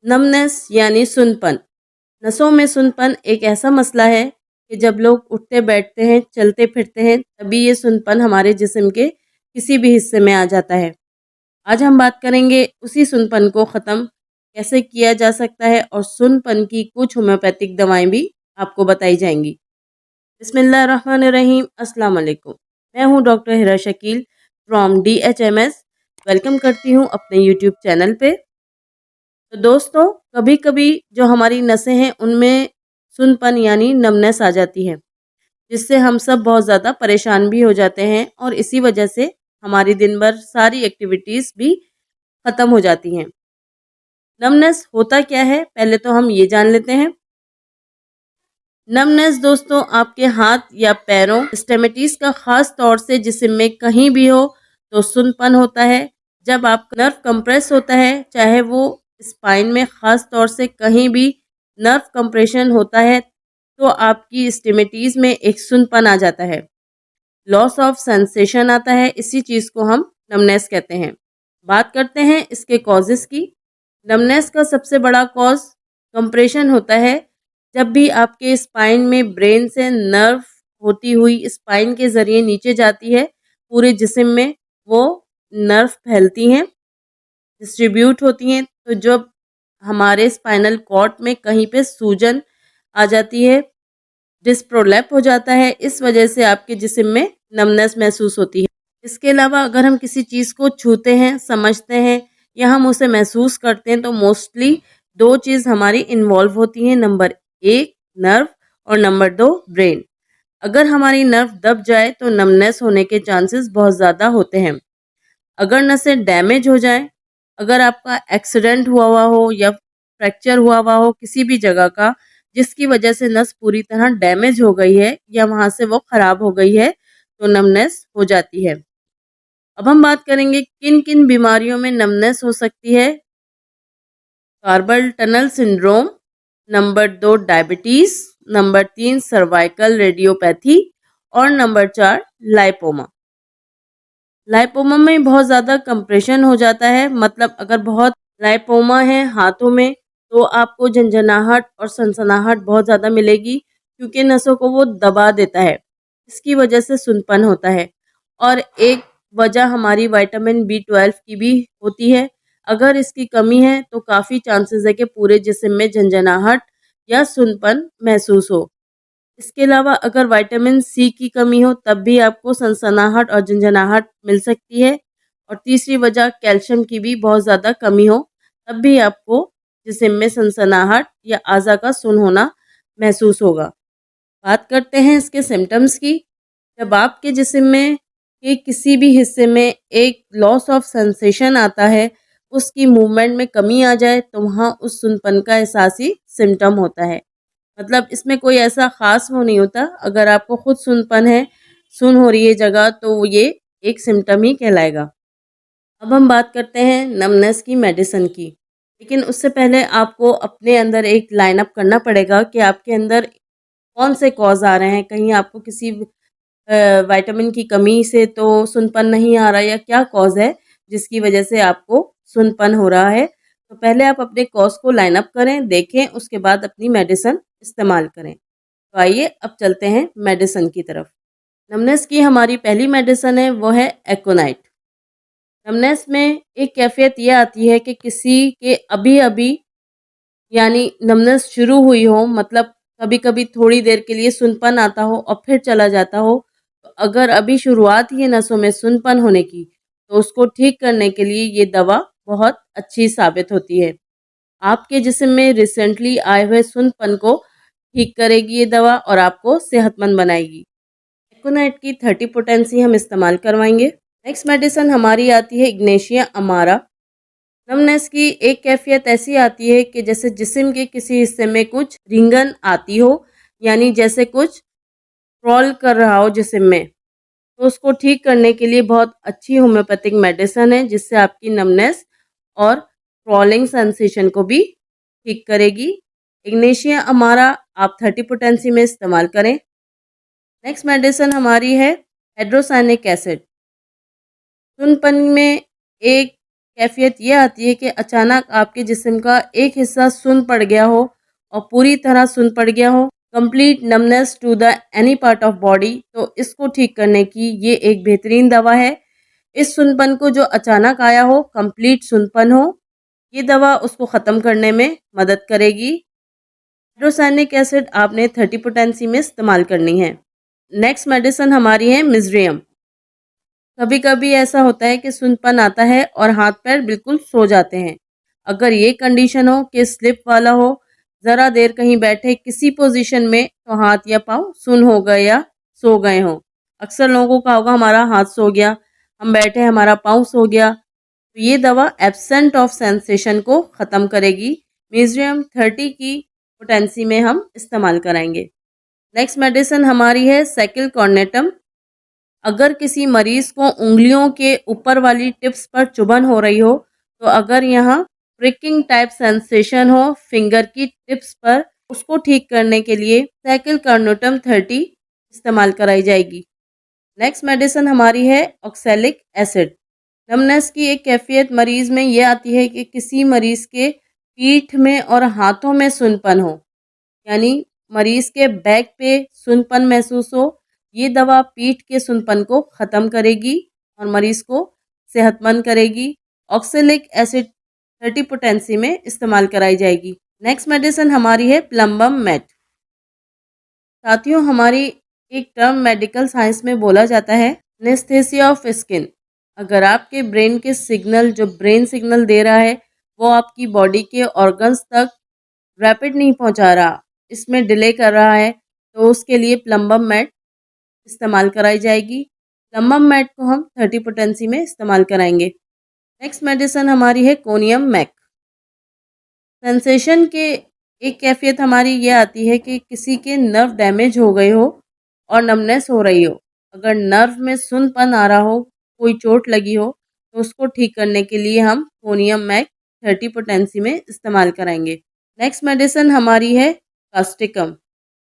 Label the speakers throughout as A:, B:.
A: Numbness यानी सुनपन। नसों में सुनपन एक ऐसा मसला है कि जब लोग उठते बैठते हैं, चलते फिरते हैं, तभी ये सुनपन हमारे जिस्म के किसी भी हिस्से में आ जाता है। आज हम बात करेंगे उसी सुनपन को ख़त्म कैसे किया जा सकता है और सुनपन की कुछ होम्योपैथिक दवाएं भी आपको बताई जाएंगी। बिस्मिल्लाहिर्रहमानिर्रहीम, अस्सलाम वालेकुम। मैं हूँ doctor Hira Shakeel from DHMS। Welcome करती हूँ अपने यूट्यूब चैनल पे। तो दोस्तों, कभी कभी जो हमारी नसें हैं उनमें सुनपन यानी नमनेस आ जाती है, जिससे हम सब बहुत ज़्यादा परेशान भी हो जाते हैं और इसी वजह से हमारी दिन भर सारी एक्टिविटीज़ भी ख़त्म हो जाती हैं। नमनेस होता क्या है, पहले तो हम ये जान लेते हैं। नमनेस दोस्तों आपके हाथ या पैरों एक्सट्रेमिटीज़ का ख़ास तौर से जिस्म में कहीं भी हो तो सुनपन होता है। जब आपका नर्व कंप्रेस होता है, चाहे वो स्पाइन में ख़ास तौर से कहीं भी नर्व कंप्रेशन होता है, तो आपकी एक्सट्रेमिटीज़ में एक सुनपन आ जाता है, लॉस ऑफ सेंसेशन आता है। इसी चीज़ को हम नमनेस कहते हैं। बात करते हैं इसके कॉजेज़ की। नमनेस का सबसे बड़ा कॉज कंप्रेशन होता है। जब भी आपके स्पाइन में ब्रेन से नर्व होती हुई स्पाइन के ज़रिए नीचे जाती है, पूरे जिस्म में वो नर्व फैलती हैं, डिस्ट्रीब्यूट होती हैं। तो जब हमारे स्पाइनल कॉर्ड में कहीं पे सूजन आ जाती है, डिस्क प्रोलैप हो जाता है, इस वजह से आपके जिस्म में नमनेस महसूस होती है। इसके अलावा अगर हम किसी चीज़ को छूते हैं, समझते हैं या हम उसे महसूस करते हैं, तो मोस्टली दो चीज़ हमारी इन्वॉल्व होती हैं। नंबर 1 नर्व और नंबर 2 ब्रेन। अगर हमारी नर्व दब जाए तो नमनेस होने के चांसेस बहुत ज़्यादा होते हैं। अगर नसें डैमेज हो जाएं, अगर आपका एक्सीडेंट हुआ हो या फ्रैक्चर हुआ हो किसी भी जगह का, जिसकी वजह से नस पूरी तरह डैमेज हो गई है या वहाँ से वो ख़राब हो गई है, तो नमनेस हो जाती है। अब हम बात करेंगे किन किन बीमारियों में नमनेस हो सकती है। Carpal tunnel syndrome, number 2 diabetes, number 3 cervical radiopathy और नंबर 4 लाइपोमा। लाइपोमा में बहुत ज़्यादा कंप्रेशन हो जाता है, मतलब अगर बहुत लाइपोमा है हाथों में तो आपको झंझनाहट और सनसनाहट बहुत ज़्यादा मिलेगी, क्योंकि नसों को वो दबा देता है। इसकी वजह से सुनपन होता है। और एक वजह हमारी विटामिन B12 की भी होती है। अगर इसकी कमी है तो काफ़ी चांसेस है कि पूरे जिस्म में झंझनाहट या सुनपन महसूस हो। इसके अलावा अगर विटामिन C की कमी हो तब भी आपको सनसनाहट और झंझनाहट मिल सकती है। और तीसरी वजह कैल्शियम की भी बहुत ज़्यादा कमी हो, तब भी आपको जिस्म में सनसनाहट या आज़ा का सुन होना महसूस होगा। बात करते हैं इसके सिम्टम्स की। जब आपके जिस्म में के किसी भी हिस्से में एक लॉस ऑफ सेंसेशन आता है, उसकी मूवमेंट में कमी आ जाए, तो वहाँ उस सुनपन का एहसासी सिम्टम होता है। मतलब इसमें कोई ऐसा ख़ास वो नहीं होता। अगर आपको खुद सुनपन है, सुन हो रही है जगह, तो ये एक सिम्टम ही कहलाएगा। अब हम बात करते हैं नमनेस की मेडिसिन की। लेकिन उससे पहले आपको अपने अंदर एक लाइन अप करना पड़ेगा कि आपके अंदर कौन से कॉज़ आ रहे हैं। कहीं आपको किसी विटामिन की कमी से तो सुनपन नहीं आ रहा, या क्या कॉज़ है जिसकी वजह से आपको सुनपन हो रहा है। तो पहले आप अपने कॉज़ को लाइन अप करें, देखें, उसके बाद अपनी मेडिसिन इस्तेमाल करें। तो आइए अब चलते हैं मेडिसिन की तरफ। नमनेस की हमारी पहली मेडिसिन है, वो है एकोनाइट। नमनेस में एक कैफ़ियत ये आती है कि किसी के अभी-अभी यानी नमनेस शुरू हुई हो, मतलब कभी-कभी थोड़ी देर के लिए सुनपन आता हो और फिर चला जाता हो। तो अगर अभी शुरुआत ही है नसों में सुनपन होने की, तो उसको ठीक करने के लिए ये दवा बहुत अच्छी साबित होती है। आपके जिस्म में रिसेंटली आए हुए सुनपन को ठीक करेगी ये दवा और आपको सेहतमंद बनाएगी। एकोनाइट की 30 पोटेंसी हम इस्तेमाल करवाएंगे। नेक्स्ट मेडिसिन हमारी आती है इग्नेशिया अमारा। नमनेस की एक कैफियत ऐसी आती है कि जैसे जिस्म के किसी हिस्से में कुछ रिंगन आती हो, यानी जैसे कुछ क्रॉल कर रहा हो जिस्म में, तो उसको ठीक करने के लिए बहुत अच्छी होम्योपैथिक मेडिसिन है, जिससे आपकी नमनेस और क्रॉलिंग सेंसेशन को भी ठीक करेगी। इग्नेशिया अमारा आप 30 पोटेंसी में इस्तेमाल करें। नेक्स्ट मेडिसिन हमारी है हाइड्रोसायनिक एसिड। सुनपन में एक कैफियत ये आती है कि अचानक आपके जिस्म का एक हिस्सा सुन्न पड़ गया हो और पूरी तरह सुन्न पड़ गया हो, complete numbness to the any part of body, तो इसको ठीक करने की ये एक बेहतरीन दवा है। इस सुनपन को जो अचानक आया हो, कंप्लीट सुनपन हो, ये दवा उसको ख़त्म करने में मदद करेगी। हाइड्रोसायनिक एसिड आपने 30 पोटेंसी में इस्तेमाल करनी है। नेक्स्ट मेडिसिन हमारी है मिजरियम। कभी कभी ऐसा होता है कि सुनपन आता है और हाथ पैर बिल्कुल सो जाते हैं। अगर ये कंडीशन हो कि स्लिप वाला हो, ज़रा देर कहीं बैठे किसी पोजीशन में तो हाथ या पाँव सुन हो गए या सो गए हों। अक्सर लोगों को कहा होगा हमारा हाथ सो गया, हम बैठे हमारा पाँव सो गया। तो ये दवा एब्सेंट ऑफ सेंसेशन को ख़त्म करेगी। मीजियम 30 की पोटेंसी में हम इस्तेमाल कराएंगे। नेक्स्ट मेडिसिन हमारी है साइकिल कॉर्नेटम। अगर किसी मरीज को उंगलियों के ऊपर वाली टिप्स पर चुभन हो रही हो, तो अगर यहाँ प्रिकिंग टाइप सेंसेशन हो फिंगर की टिप्स पर, उसको ठीक करने के लिए साइकिल कार्नोटम 30 इस्तेमाल कराई जाएगी। नेक्स्ट मेडिसिन हमारी है ऑक्सैलिक एसिड। नमनेस की एक कैफियत मरीज में ये आती है कि किसी मरीज के पीठ में और हाथों में सुनपन हो, यानी मरीज के बैक पे सुनपन महसूस हो। ये दवा पीठ के सुनपन को ख़त्म करेगी और मरीज को सेहतमंद करेगी। ऑक्सैलिक एसिड 30 पोटेंसी में इस्तेमाल कराई जाएगी। नेक्स्ट मेडिसिन हमारी है प्लम्बम मेट। साथियों, हमारी एक टर्म मेडिकल साइंस में बोला जाता है एनेस्थेसिया ऑफ स्किन। अगर आपके ब्रेन के सिग्नल, जो ब्रेन सिग्नल दे रहा है, वो आपकी बॉडी के ऑर्गन्स तक रैपिड नहीं पहुंचा रहा, इसमें डिले कर रहा है, तो उसके लिए प्लम्बम मैट इस्तेमाल कराई जाएगी। प्लम्बम मैट को हम 30 पोटेंसी में इस्तेमाल कराएंगे। नेक्स्ट मेडिसिन हमारी है कोनियम मैक। सेंसेशन के एक कैफियत हमारी ये आती है कि किसी के नर्व डैमेज हो गए हो और नमनेस हो रही हो। अगर नर्व में सुनपन आ रहा हो, कोई चोट लगी हो, तो उसको ठीक करने के लिए हम कोनियम मैक 30 पोटेंसी में इस्तेमाल कराएंगे। नेक्स्ट मेडिसिन हमारी है कास्टिकम।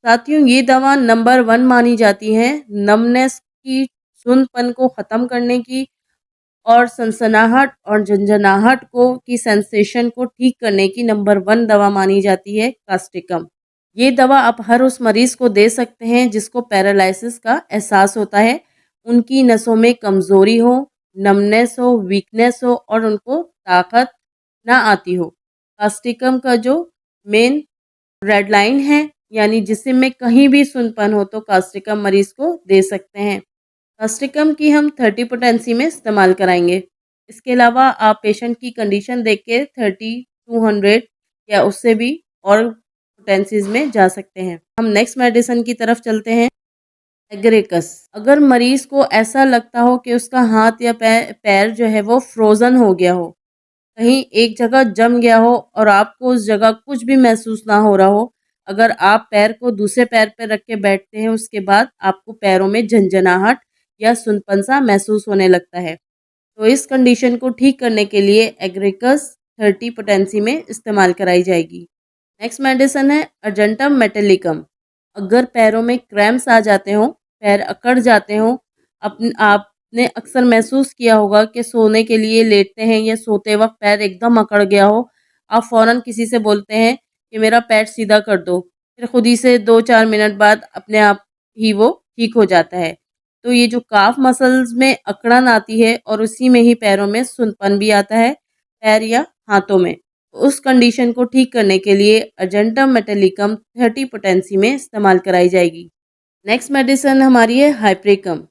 A: साथियों, ये दवा नंबर 1 मानी जाती है नमनेस की, सुनपन को ख़त्म करने की और सनसनाहट और झंझनाहट को की सेंसेशन को ठीक करने की नंबर 1 दवा मानी जाती है कास्टिकम। ये दवा आप हर उस मरीज को दे सकते हैं जिसको पैरालिसिस का एहसास होता है, उनकी नसों में कमज़ोरी हो, नमनेस हो, वीकनेस हो और उनको ताकत ना आती हो। कास्टिकम का जो मेन रेड लाइन है, यानी जिस्म में कहीं भी सुनपन हो, तो कास्टिकम मरीज को दे सकते हैं। कास्टिकम की हम 30 पोटेंसी में इस्तेमाल कराएंगे। इसके अलावा आप पेशेंट की कंडीशन देख के 30, 200 या उससे भी और पोटेंसीज में जा सकते हैं। हम नेक्स्ट मेडिसिन की तरफ चलते हैं। एग्रेकस। अगर मरीज को ऐसा लगता हो कि उसका हाथ या पैर जो है वो फ्रोज़न हो गया हो, कहीं एक जगह जम गया हो और आपको उस जगह कुछ भी महसूस ना हो रहा हो, अगर आप पैर को दूसरे पैर पर रख के बैठते हैं, उसके बाद आपको पैरों में झंझनाहट या सुनपन सा महसूस होने लगता है, तो इस कंडीशन को ठीक करने के लिए एग्रेकस 30 पोटेंसी में इस्तेमाल कराई जाएगी। नेक्स्ट मेडिसिन है अर्जेंटम मेटेलिकम। अगर पैरों में क्रैम्प्स आ जाते हों, पैर अकड़ जाते हों, आपने अक्सर महसूस किया होगा कि सोने के लिए लेटते हैं या सोते वक्त पैर एकदम अकड़ गया हो, आप फ़ौरन किसी से बोलते हैं कि मेरा पैर सीधा कर दो, फिर खुद ही से 2-4 मिनट बाद अपने आप ही वो ठीक हो जाता है। तो ये जो काफ मसल्स में अकड़न आती है और उसी में ही पैरों में सुनपन भी आता है, पैर या हाथों में, उस कंडीशन को ठीक करने के लिए अर्जेंटम मेटेलिकम 30 पोटेंसी में इस्तेमाल कराई जाएगी। नेक्स्ट मेडिसिन हमारी है हाइप्रिकम।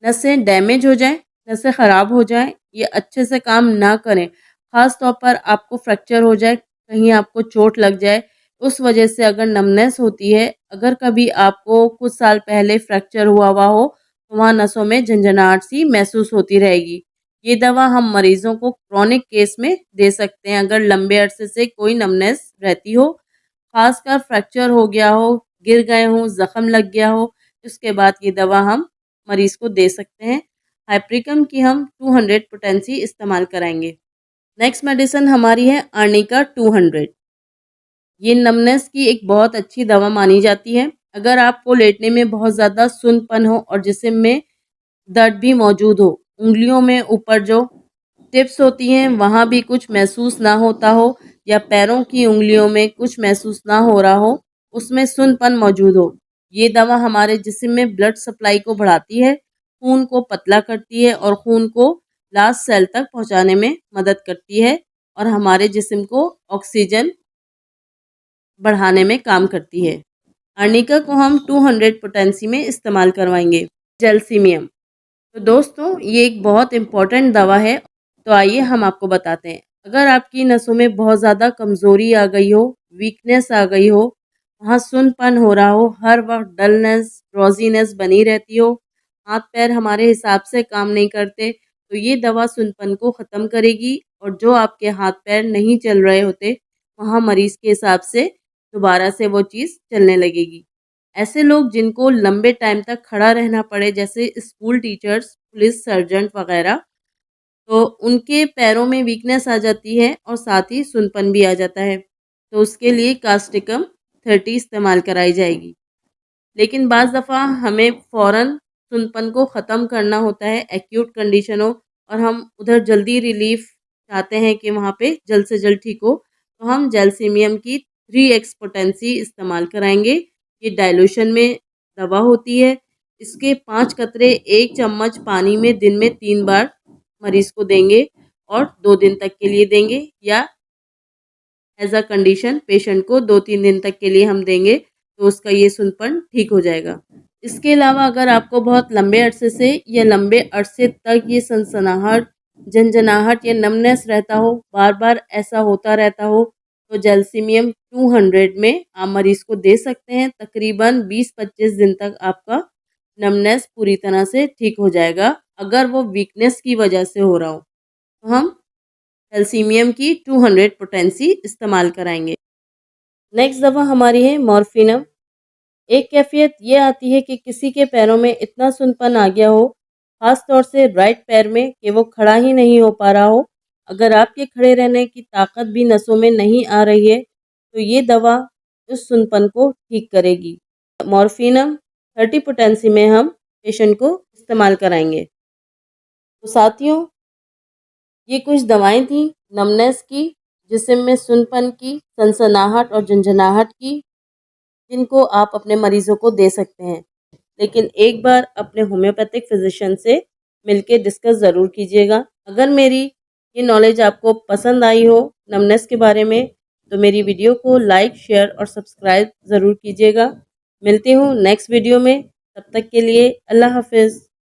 A: नसें डैमेज हो जाएं, नसें ख़राब हो जाएं, ये अच्छे से काम ना करें, ख़ास तौर पर आपको फ्रैक्चर हो जाए, कहीं आपको चोट लग जाए, उस वजह से अगर नमनेस होती है, अगर कभी आपको कुछ साल पहले फ्रैक्चर हुआ हो, तो वहाँ नसों में झंझनाहट सी महसूस होती रहेगी। ये दवा हम मरीज़ों को क्रोनिक केस में दे सकते हैं, अगर लंबे अरसे से कोई नमनेस रहती हो, ख़ासकर फ्रैक्चर हो गया हो, गिर गए हों, ज़ख़म लग गया हो, उसके बाद ये दवा हम मरीज़ को दे सकते हैं। हाइप्रिकम की हम 200 पोटेंसी इस्तेमाल कराएंगे। नेक्स्ट मेडिसिन हमारी है आर्निका 200। ये नमनेस की एक बहुत अच्छी दवा मानी जाती है। अगर आपको लेटने में बहुत ज़्यादा सुन्नपन हो और जिस्म में दर्द भी मौजूद हो, उंगलियों में ऊपर जो टिप्स होती हैं वहाँ भी कुछ महसूस ना होता हो या पैरों की उंगलियों में कुछ महसूस ना हो रहा हो, उसमें सुन्नपन मौजूद हो। ये दवा हमारे जिस्म में ब्लड सप्लाई को बढ़ाती है, खून को पतला करती है और खून को लास्ट सेल तक पहुंचाने में मदद करती है और हमारे जिस्म को ऑक्सीजन बढ़ाने में काम करती है। अर्निका को हम 200 पोटेंसी में इस्तेमाल करवाएंगे। जेलसीमियम, तो दोस्तों ये एक बहुत इम्पॉर्टेंट दवा है। तो आइए हम आपको बताते हैं। अगर आपकी नसों में बहुत ज़्यादा कमज़ोरी आ गई हो, वीकनेस आ गई हो, वहाँ सुन्नपन हो रहा हो, हर वक्त डलनेस, ड्रॉजीनेस बनी रहती हो, हाथ पैर हमारे हिसाब से काम नहीं करते, तो ये दवा सुन्नपन को ख़त्म करेगी और जो आपके हाथ पैर नहीं चल रहे होते, वहाँ मरीज़ के हिसाब से दोबारा से वो चीज़ चलने लगेगी। ऐसे लोग जिनको लंबे टाइम तक खड़ा रहना पड़े, जैसे स्कूल टीचर्स, पुलिस सर्जेंट वगैरह, तो उनके पैरों में वीकनेस आ जाती है और साथ ही सुन्नपन भी आ जाता है। तो उसके लिए कास्टिकम 30 इस्तेमाल कराई जाएगी। लेकिन बाज़ दफ़ा हमें फ़ौरन सुन्नपन को ख़त्म करना होता है, एक्यूट कंडीशन हो और हम उधर जल्दी रिलीफ़ चाहते हैं कि वहाँ पे जल्द से जल्द ठीक हो, तो हम जेलसीमियम की 3x पोटेंसी इस्तेमाल कराएंगे। ये डाइल्यूशन में दवा होती है। इसके 5 कतरे 1 चम्मच पानी में दिन में 3 बार मरीज़ को देंगे और 2 दिन तक के लिए देंगे या एज अ कंडीशन पेशेंट को 2-3 दिन तक के लिए हम देंगे तो उसका ये सुन्नपन ठीक हो जाएगा। इसके अलावा अगर आपको बहुत लंबे अरसे से या लंबे अरसे तक ये सनसनाहट, झंझनाहट या नमनेस रहता हो, बार-बार ऐसा होता रहता हो, तो जेलसीमियम 200 में आप मरीज़ को दे सकते हैं। तकरीबन 20-25 दिन तक आपका नमनेस पूरी तरह से ठीक हो जाएगा। अगर वो वीकनेस की वजह से हो रहा हो, तो हम कैल्सीमियम की 200 पोटेंसी इस्तेमाल कराएंगे। नेक्स्ट दवा हमारी है मॉर्फिनम। एक कैफियत ये आती है कि किसी के पैरों में इतना सुन्नपन आ गया हो, ख़ास तौर से राइट पैर में, कि वो खड़ा ही नहीं हो पा रहा हो। अगर आपके खड़े रहने की ताकत भी नसों में नहीं आ रही है, तो ये दवा उस सुन्नपन को ठीक करेगी। मॉर्फिनम 30 पोटेंसी में हम पेशेंट को इस्तेमाल कराएंगे। तो साथियों, ये कुछ दवाएं थी नमनेस की, जिस्म में सुन्नपन की, सनसनाहट और झंझनाहट की, जिनको आप अपने मरीजों को दे सकते हैं। लेकिन एक बार अपने होम्योपैथिक फिजिशियन से मिलके डिस्कस ज़रूर कीजिएगा। अगर मेरी ये नॉलेज आपको पसंद आई हो नमनेस के बारे में, तो मेरी वीडियो को लाइक, शेयर और सब्सक्राइब ज़रूर कीजिएगा। मिलती हूँ नेक्स्ट वीडियो में, तब तक के लिए अल्लाह हाफ़िज़।